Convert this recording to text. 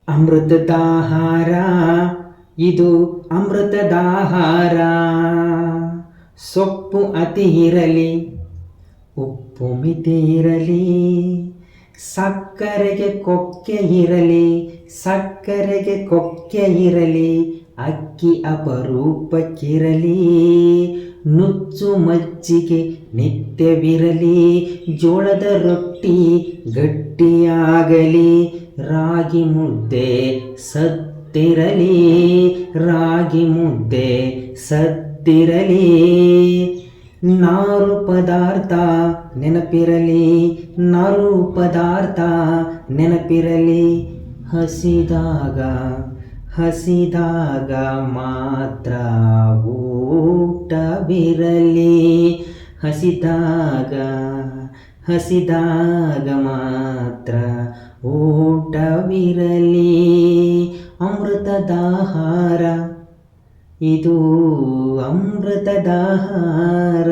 ಅಮೃತದಾಹಾರ ಇದು ಅಮೃತದಾಹಾರ. ಸೊಪ್ಪು ಅತಿ ಇರಲಿ, ಉಪ್ಪು ಮಿತಿ ಇರಲಿ, ಸಕ್ಕರೆಗೆ ಕೊಕ್ಕೆ ಇರಲಿ, ಸಕ್ಕರೆಗೆ ಕೊಕ್ಕೆ ಇರಲಿ, ಅಕ್ಕಿ ಅಪರೂಪಕ್ಕಿರಲಿ, ನುಚ್ಚು ಮಜ್ಜಿಗೆ ನಿತ್ಯವಿರಲಿ, ಜೋಳದ ರೊಟ್ಟಿ ಗಟ್ಟಿಯಾಗಲಿ, ರಾಗಿ ಮುದ್ದೆ ಸತ್ತಿರಲಿ, ರಾಗಿ ಮುದ್ದೆ ಸತ್ತಿರಲಿ, ನಾರು ಪದಾರ್ಥ ನೆನಪಿರಲಿ, ನಾರು ಪದಾರ್ಥ ನೆನಪಿರಲಿ, ಹಸಿದಾಗ ಹಸಿದಾಗ ಮಾತ್ರ ಊಟವಿರಲಿ, ಹಸಿದಾಗ ಹಸಿದಾಗ ಮಾತ್ರ ಊಟವಿರಲಿ. ಅಮೃತದಾಹಾರ ಇದು ಅಮೃತದಾಹಾರ.